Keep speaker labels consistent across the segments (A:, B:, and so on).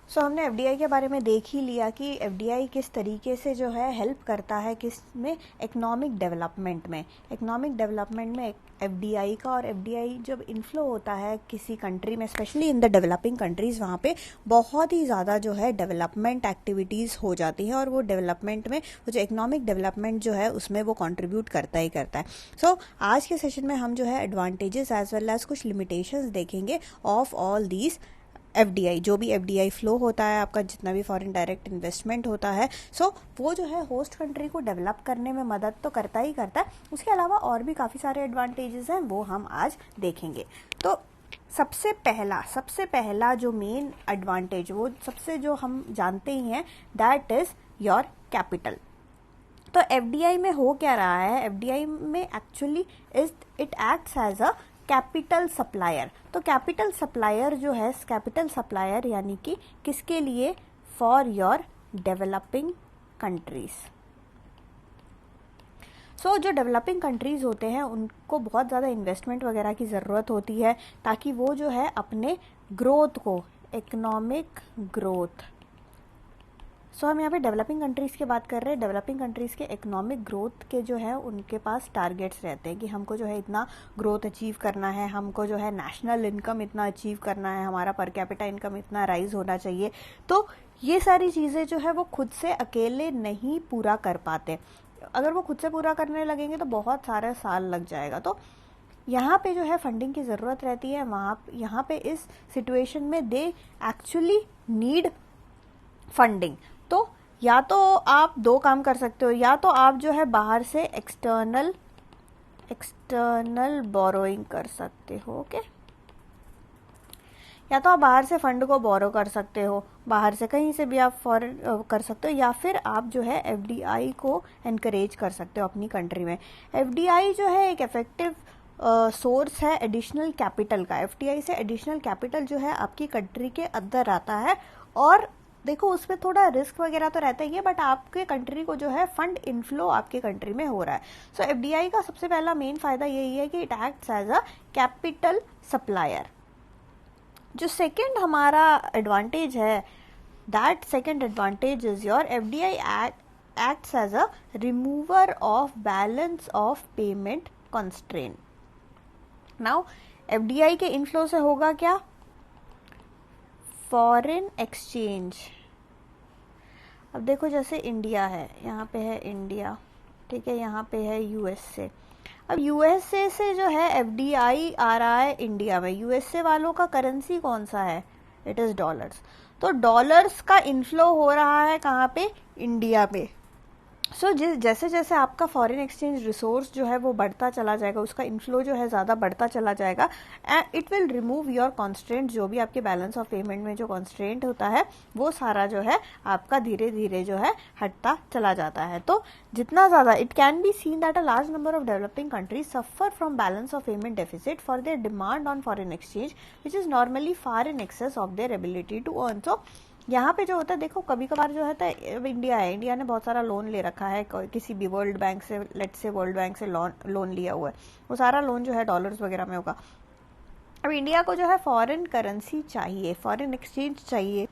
A: सो हमने एफडीआई के बारे में देख ही लिया कि एफडीआई किस तरीके से जो है हेल्प करता है किस में, इकोनॉमिक डेवलपमेंट में। इकोनॉमिक डेवलपमेंट में एफडीआई का, और एफडीआई जब इन्फ्लो होता है किसी कंट्री में, specially in the developing countries, वहाँ पे बहुत ही ज़्यादा जो है डेवलपमेंट एक्टिविटीज़ हो जाती हैं, और वो डेवलपमेंट में वो जो इकोनॉमिक डेवलपमेंट जो है उसमें वो कंट्रीब्यूट करता ही करता है। सो आज के सेशन में हम जो है एडवांटेजेस एज वेल एज कुछ लिमिटेशंस देखेंगे ऑफ ऑल दीज एफडीआई। जो भी एफडीआई फ्लो होता है आपका, जितना भी फॉरेन डायरेक्ट इन्वेस्टमेंट होता है, सो वो जो है होस्ट कंट्री को डेवलप करने में मदद तो करता ही करता है। उसके अलावा और भी काफ़ी सारे एडवांटेजेस हैं, वो हम आज देखेंगे। तो सबसे पहला जो मेन एडवांटेज, वो सबसे जो हम जानते ही हैं, दैट इज़ योर कैपिटल। तो एफडीआई में हो क्या रहा है, एफडीआई में actually it acts as a capital supplier. तो कैपिटल सप्लायर जो है, कैपिटल सप्लायर यानी कि किसके लिए, for your developing countries. So जो डेवलपिंग कंट्रीज होते हैं उनको बहुत ज़्यादा इन्वेस्टमेंट वगैरह की ज़रूरत होती है, ताकि वो जो है अपने ग्रोथ को, इकोनॉमिक ग्रोथ, हम यहाँ पे डेवलपिंग कंट्रीज़ की बात कर रहे हैं। डेवलपिंग कंट्रीज़ के इकोनॉमिक ग्रोथ के जो है उनके पास टारगेट्स रहते हैं कि हमको जो है इतना ग्रोथ अचीव करना है, हमको जो है नेशनल इनकम इतना अचीव करना है, हमारा पर कैपिटा इनकम इतना राइज होना चाहिए। तो ये सारी चीज़ें जो है वो खुद से अकेले नहीं पूरा कर पाते। अगर वो खुद से पूरा करने लगेंगे तो बहुत सारे साल लग जाएगा। तो यहाँ पे जो है फंडिंग की ज़रूरत रहती है। यहाँ पे इस सिचुएशन में दे एक्चुअली नीड फंडिंग। तो या तो आप दो काम कर सकते हो, या तो आप जो है बाहर से एक्सटर्नल बोरोइंग कर सकते हो, ओके। या तो आप बाहर से फंड को बोरो कर सकते हो, बाहर से कहीं से भी आप फॉरेन कर सकते हो, या फिर आप जो है एफडीआई को एनकरेज कर सकते हो अपनी कंट्री में। एफडीआई जो है एक इफेक्टिव सोर्स है एडिशनल कैपिटल का। एफडीआई से एडिशनल कैपिटल जो है आपकी कंट्री के अंदर आता है, और देखो उसमें थोड़ा रिस्क वगैरह तो रहता ही है, बट आपके कंट्री को जो है फंड इनफ्लो आपके कंट्री में हो रहा है। सो एफडीआई का सबसे पहला मेन फायदा यही है कि it acts as a capital supplier. जो सेकंड हमारा एडवांटेज है, that second advantage is your FDI acts as a remover of balance of payment constraint. Now FDI के इनफ्लो से होगा क्या, फॉरेन एक्सचेंज। अब देखो जैसे इंडिया है, यहाँ पे है इंडिया, ठीक है, यहाँ पे है यूएसए। अब यूएसए से जो है एफडीआई आ रहा है इंडिया में। यूएसए वालों का करेंसी कौन सा है, इट इज डॉलर्स। तो डॉलर्स का इनफ्लो हो रहा है कहाँ पे, इंडिया पे। सो जैसे जैसे आपका फॉरेन एक्सचेंज रिसोर्स जो है वो बढ़ता चला जाएगा, उसका इनफ्लो जो है ज़्यादा बढ़ता चला जाएगा, and it will remove your constraint. जो भी आपके बैलेंस ऑफ पेमेंट में जो कॉन्स्ट्रेंट होता है वो सारा जो है आपका धीरे धीरे जो है हटता चला जाता है। तो जितना ज़्यादा, it can be seen that a large number of developing countries suffer from balance of payment deficit for their demand on foreign exchange which is normally far in excess of their ability to earn. So यहाँ पे जो होता है, देखो कभी कभार जो है तो इंडिया है, इंडिया ने बहुत सारा लोन ले रखा है किसी भी वर्ल्ड बैंक से, लेट से वर्ल्ड बैंक से लोन लिया हुआ है, वो सारा लोन जो है डॉलर्स वगैरह में होगा। अब इंडिया को जो है फॉरेन करेंसी चाहिए, फॉरेन एक्सचेंज चाहिए,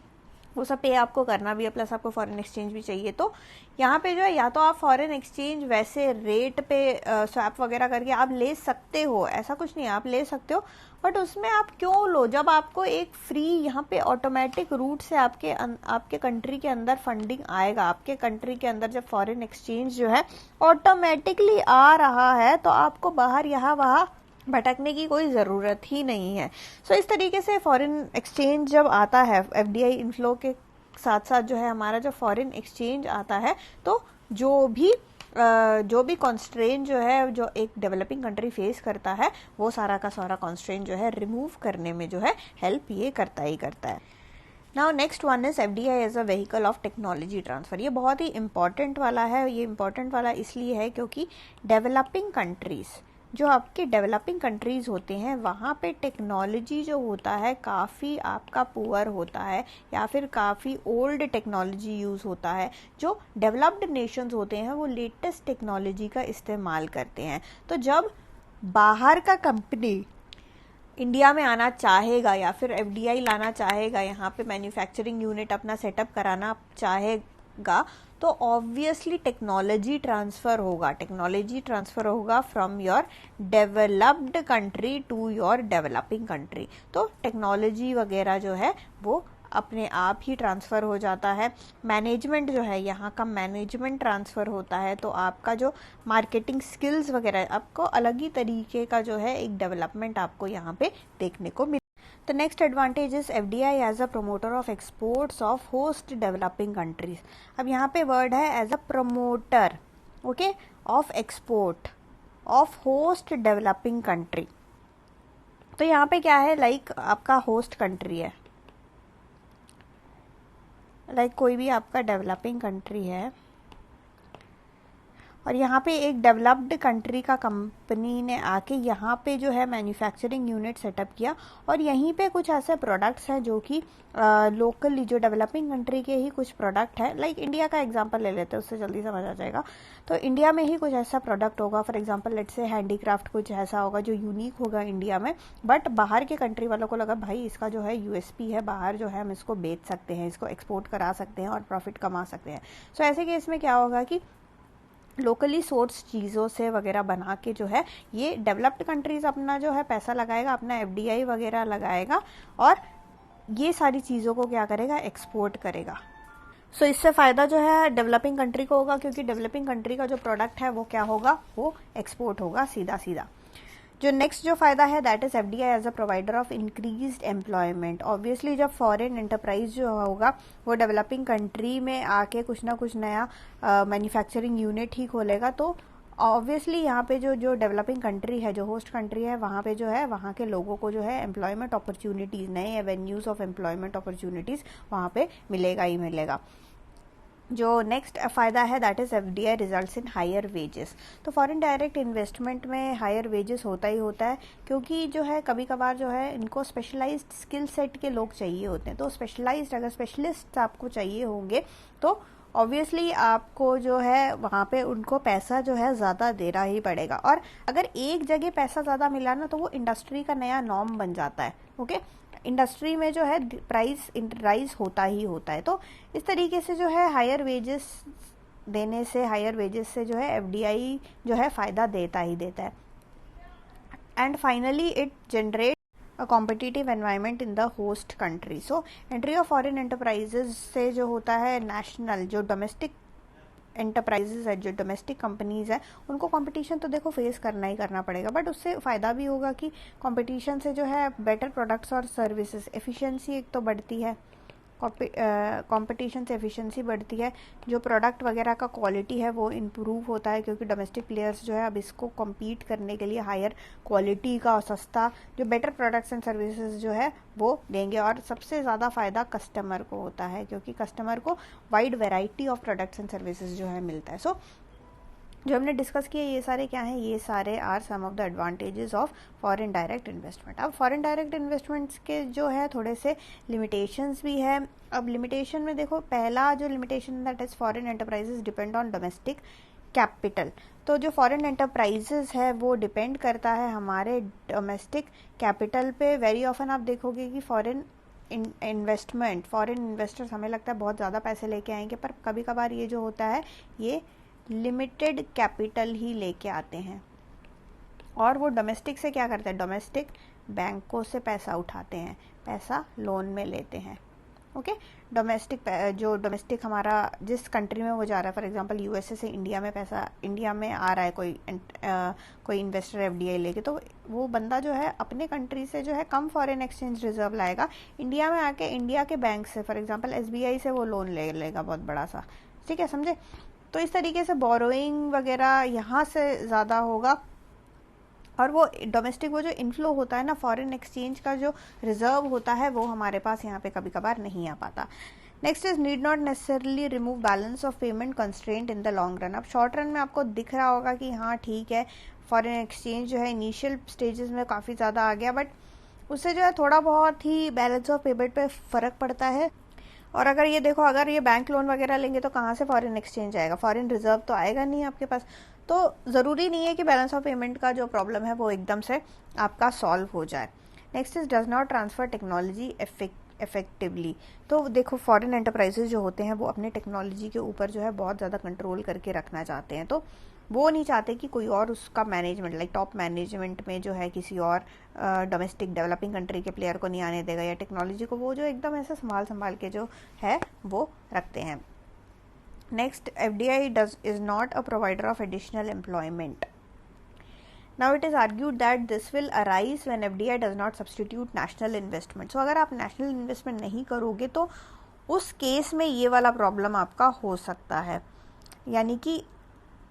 A: वो सब पे आपको करना भी है, प्लस आपको फॉरेन एक्सचेंज भी चाहिए। तो यहाँ पे जो है या तो आप फॉरेन एक्सचेंज वैसे रेट पे स्वैप वगैरह करके आप ले सकते हो, ऐसा कुछ नहीं है, आप ले सकते हो, बट उसमें आप क्यों लो जब आपको एक फ्री यहाँ पे ऑटोमेटिक रूट से आपके कंट्री के अंदर फंडिंग आएगा। आपके कंट्री के अंदर जब फॉरेन एक्सचेंज जो है ऑटोमेटिकली आ रहा है, तो आपको बाहर यहाँ वहाँ भटकने की कोई ज़रूरत ही नहीं है। सो इस तरीके से फॉरेन एक्सचेंज जब आता है, एफडीआई इनफ्लो के साथ साथ जो है हमारा जब फॉरेन एक्सचेंज आता है, तो जो भी कॉन्स्ट्रेंट जो है जो एक डेवलपिंग कंट्री फेस करता है, वो सारा का सारा कॉन्स्ट्रेंट जो है रिमूव करने में जो है हेल्प ये करता ही करता है। Now next one is FDI as a vehicle of technology transfer. ये बहुत ही इंपॉर्टेंट वाला है। ये इंपॉर्टेंट वाला इसलिए है क्योंकि डेवलपिंग कंट्रीज, जो आपके डेवलपिंग कंट्रीज़ होते हैं, वहाँ पे टेक्नोलॉजी जो होता है काफ़ी आपका पुअर होता है, या फिर काफ़ी ओल्ड टेक्नोलॉजी यूज़ होता है। जो डेवलप्ड नेशंस होते हैं वो लेटेस्ट टेक्नोलॉजी का इस्तेमाल करते हैं। तो जब बाहर का कंपनी इंडिया में आना चाहेगा या फिर एफडीआई लाना चाहेगा, यहाँ पे मैन्युफैक्चरिंग यूनिट अपना सेटअप कराना चाहेगा, तो ऑब्वियसली टेक्नोलॉजी ट्रांसफ़र होगा from your developed country to your developing country. तो टेक्नोलॉजी वगैरह जो है वो अपने आप ही ट्रांसफ़र हो जाता है। मैनेजमेंट जो है, यहाँ का मैनेजमेंट ट्रांसफ़र होता है, तो आपका जो मार्केटिंग स्किल्स वगैरह आपको अलग ही तरीके का जो है एक डेवलपमेंट आपको यहाँ पे देखने को मिले। The next advantage is FDI as a promoter of exports of host developing countries. अब यहाँ पे वर्ड है as a promoter, okay, of export of host developing country। तो यहाँ पे क्या है, लाइक आपका होस्ट कंट्री है, लाइक कोई भी आपका डेवलपिंग कंट्री है और यहाँ पे एक डेवलप्ड कंट्री का कंपनी ने आके यहाँ पे जो है मैन्युफैक्चरिंग यूनिट सेटअप किया और यहीं पे कुछ ऐसे प्रोडक्ट्स हैं जो कि लोकली जो डेवलपिंग कंट्री के ही कुछ प्रोडक्ट है। लाइक इंडिया का एग्जांपल ले लेते हैं, उससे जल्दी समझ आ जाएगा। तो इंडिया में ही कुछ ऐसा प्रोडक्ट होगा, for example let's say handicraft कुछ ऐसा होगा जो यूनिक होगा इंडिया में, बट बाहर के कंट्री वालों को लगा भाई इसका जो है यूएसपी है, बाहर जो है हम इसको बेच सकते हैं, इसको एक्सपोर्ट करा सकते हैं और प्रॉफिट कमा सकते हैं। सो ऐसे केस में क्या होगा कि लोकली सोर्स चीज़ों से वगैरह बना के जो है ये डेवलप्ड कंट्रीज अपना जो है पैसा लगाएगा, अपना एफडीआई वगैरह लगाएगा और ये सारी चीज़ों को क्या करेगा, एक्सपोर्ट करेगा। सो इससे फ़ायदा जो है डेवलपिंग कंट्री को होगा, क्योंकि डेवलपिंग कंट्री का जो प्रोडक्ट है वो क्या होगा, वो एक्सपोर्ट होगा सीधा सीधा। जो नेक्स्ट जो फ़ायदा है that is FDI as a provider of increased employment. Obviously जब फॉरेन एंटरप्राइज जो होगा वो डेवलपिंग कंट्री में आके कुछ ना कुछ नया मैन्युफैक्चरिंग यूनिट ही खोलेगा, तो ऑब्वियसली यहाँ पे जो डेवलपिंग कंट्री है, जो होस्ट कंट्री है, वहाँ पे जो है वहाँ के लोगों को जो है एम्प्लॉयमेंट अपॉर्चुनिटीज़, नए एवेन्यूज़ ऑफ एम्प्लॉयमेंट अपॉर्चुनिटीज़ वहाँ पे मिलेगा ही मिलेगा। जो नेक्स्ट फ़ायदा है that is FDI results in higher wages. तो फॉरेन डायरेक्ट इन्वेस्टमेंट में हायर वेजेस होता ही होता है, क्योंकि जो है कभी कभार जो है इनको स्पेशलाइज्ड स्किल सेट के लोग चाहिए होते हैं। तो स्पेशलाइज्ड अगर स्पेशलिस्ट आपको चाहिए होंगे तो ऑब्वियसली आपको जो है वहाँ पे उनको पैसा जो है ज़्यादा देना ही पड़ेगा, और अगर एक जगह पैसा ज़्यादा मिला ना तो वो इंडस्ट्री का नया नॉर्म बन जाता है। ओके, इंडस्ट्री में जो है प्राइस राइज होता ही होता है। तो इस तरीके से जो है हायर वेजेस देने से, हायर वेजेस से जो है एफडीआई जो है फ़ायदा देता ही देता है। And finally it generate a competitive environment in the host country. So entry of foreign enterprises से जो होता है नेशनल जो डोमेस्टिक एंटरप्राइजेज है, जो डोमेस्टिक कंपनीज है, उनको कंपटीशन तो देखो फेस करना ही करना पड़ेगा, बट उससे फ़ायदा भी होगा कि कंपटीशन से जो है बेटर प्रोडक्ट्स और सर्विसेज, एफिशिएंसी एक तो बढ़ती है, कंपटीशन से एफिशिएंसी बढ़ती है, जो प्रोडक्ट वगैरह का क्वालिटी है वो इम्प्रूव होता है, क्योंकि डोमेस्टिक प्लेयर्स जो है अब इसको कम्पीट करने के लिए हायर क्वालिटी का और सस्ता जो बेटर प्रोडक्ट्स एंड सर्विसेज जो है वो देंगे। और सबसे ज़्यादा फ़ायदा कस्टमर को होता है, क्योंकि कस्टमर को wide variety of products and services जो है मिलता है। सो जो हमने डिस्कस किए ये सारे क्या हैं, ये सारे are some of the advantages of foreign direct investment. अब फॉरेन डायरेक्ट इन्वेस्टमेंट्स के जो है थोड़े से लिमिटेशंस भी है। अब लिमिटेशन में देखो, पहला जो limitation that is foreign enterprises depend on domestic capital. तो जो फॉरेन एंटरप्राइजेस है वो डिपेंड करता है हमारे डोमेस्टिक कैपिटल पे। वेरी ऑफन आप देखोगे कि फॉरेन इन्वेस्टर्स हमें लगता है बहुत ज़्यादा पैसे लेके आएंगे, पर कभी कभार ये जो होता है ये लिमिटेड कैपिटल ही लेके आते हैं, और वो डोमेस्टिक से क्या करते हैं, डोमेस्टिक बैंकों से पैसा उठाते हैं, पैसा लोन में लेते हैं। ओके, डोमेस्टिक हमारा जिस कंट्री में वो जा रहा है, फॉर एग्जांपल यूएसए से इंडिया में पैसा, इंडिया में आ रहा है कोई इन्वेस्टर एफडीआई लेके, तो वो बंदा जो है अपने कंट्री से जो है कम फॉरेन एक्सचेंज रिजर्व लाएगा, इंडिया में आके इंडिया के बैंक से, फॉर एग्जांपल एसबीआई से वो लोन ले लेगा बहुत बड़ा सा। ठीक है, समझे? तो इस तरीके से बोरोइंग वगैरह यहाँ से ज़्यादा होगा, और वो डोमेस्टिक वो जो इनफ्लो होता है ना, फॉरेन एक्सचेंज का जो रिजर्व होता है वो हमारे पास यहाँ पे कभी कभार नहीं आ पाता। Next is need not necessarily remove balance of payment constraint in the long run. अब शॉर्ट रन में आपको दिख रहा होगा कि हाँ ठीक है, फॉरेन एक्सचेंज जो है इनिशियल स्टेजेस में काफ़ी ज़्यादा आ गया, बट उससे जो है थोड़ा बहुत ही बैलेंस ऑफ पेमेंट पे फ़र्क पड़ता है। और अगर ये देखो, अगर ये बैंक लोन वगैरह लेंगे तो कहाँ से फॉरेन एक्सचेंज आएगा, फॉरेन रिजर्व तो आएगा नहीं आपके पास। तो ज़रूरी नहीं है कि बैलेंस ऑफ पेमेंट का जो प्रॉब्लम है वो एकदम से आपका सॉल्व हो जाए। Next is does not transfer technology effectively. तो देखो फॉरेन एंटरप्राइजेज जो होते हैं वो अपने टेक्नोलॉजी के ऊपर जो है बहुत ज़्यादा कंट्रोल करके रखना चाहते हैं, तो वो नहीं चाहते कि कोई और उसका मैनेजमेंट लाइक टॉप मैनेजमेंट में जो है किसी और डोमेस्टिक डेवलपिंग कंट्री के प्लेयर को नहीं आने देगा, या टेक्नोलॉजी को वो जो एकदम ऐसे संभाल के जो है वो रखते हैं। Next, FDI is not a provider of additional employment. Now it is argued that this will arise when FDI does not substitute national investment. So अगर आप national investment नहीं करोगे तो उस केस में ये वाला प्रॉब्लम आपका हो सकता है, यानी कि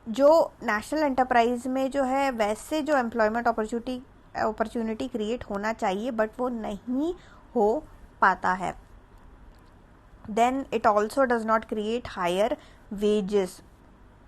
A: जो नेशनल एंटरप्राइज में जो है वैसे जो एम्प्लॉयमेंट अपॉर्चुनिटी क्रिएट होना चाहिए बट वो नहीं हो पाता है। Then it also does not create higher wages.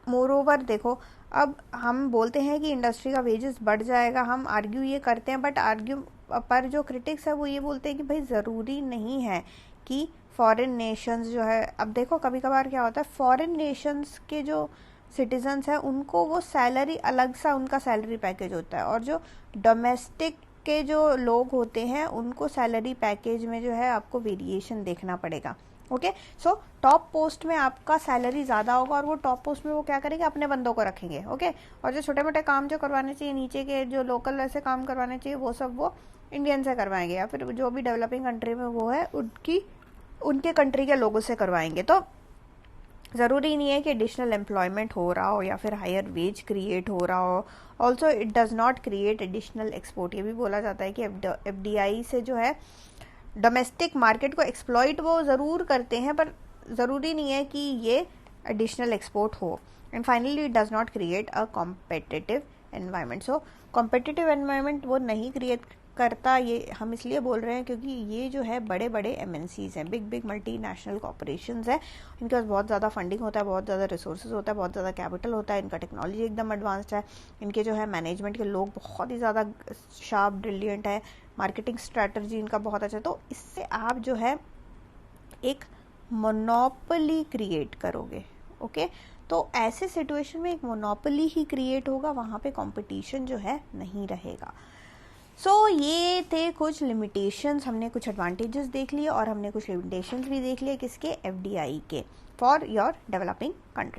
A: Moreover देखो, अब हम बोलते हैं कि इंडस्ट्री का वेजेस बढ़ जाएगा, हम आर्ग्यू ये करते हैं, बट आर्ग्यू पर जो क्रिटिक्स है वो ये बोलते हैं कि भाई ज़रूरी नहीं है कि फॉरेन नेशंस जो है, अब देखो कभी कभार क्या होता है, फॉरेन नेशंस के जो सिटीजन्स हैं उनको वो सैलरी अलग सा उनका सैलरी पैकेज होता है, और जो डोमेस्टिक के जो लोग होते हैं उनको सैलरी पैकेज में जो है आपको वेरिएशन देखना पड़ेगा। ओके, सो टॉप पोस्ट में आपका सैलरी ज़्यादा होगा, और वो टॉप पोस्ट में वो क्या करेंगे, अपने बंदों को रखेंगे। ओके, और जो छोटे मोटे काम जो करवाने चाहिए, नीचे के जो लोकल ऐसे काम करवाने चाहिए, वो सब वो इंडियन से करवाएंगे, या फिर जो भी डेवलपिंग कंट्री में वो है उनके कंट्री के लोगों से करवाएंगे। तो ज़रूरी नहीं है कि एडिशनल एम्प्लॉयमेंट हो रहा हो या फिर हायर वेज क्रिएट हो रहा हो। Also it does not create additional export. ये भी बोला जाता है कि FDI से जो है डोमेस्टिक मार्केट को एक्सप्लॉइट वो ज़रूर करते हैं, पर ज़रूरी नहीं है कि ये एडिशनल एक्सपोर्ट हो। And finally it does not create a competitive environment. So competitive environment वो नहीं क्रिएट करता, ये हम इसलिए बोल रहे हैं क्योंकि ये जो है बड़े बड़े MNCs हैं, बिग मल्टीनेशनल कॉर्पोरेशंस हैं, इनके पास बहुत ज़्यादा फंडिंग होता है, बहुत ज़्यादा रिसोर्सेज होता है, बहुत ज़्यादा कैपिटल होता है, इनका टेक्नोलॉजी एकदम एडवांस्ड है, इनके जो है मैनेजमेंट के लोग बहुत ही ज़्यादा शार्प ब्रिलियंट है, मार्केटिंग स्ट्रैटेजी इनका बहुत अच्छा है। तो इससे आप जो है एक मोनोपोली क्रिएट करोगे। ओके, तो ऐसे सिचुएशन में एक मोनोपोली ही क्रिएट होगा, वहाँ पे कंपटीशन जो है नहीं रहेगा। सो ये थे कुछ लिमिटेशंस, हमने कुछ एडवांटेजेस देख लिए और हमने कुछ लिमिटेशंस भी देख लिए किसके, FDI के, फॉर योर डेवलपिंग कंट्री।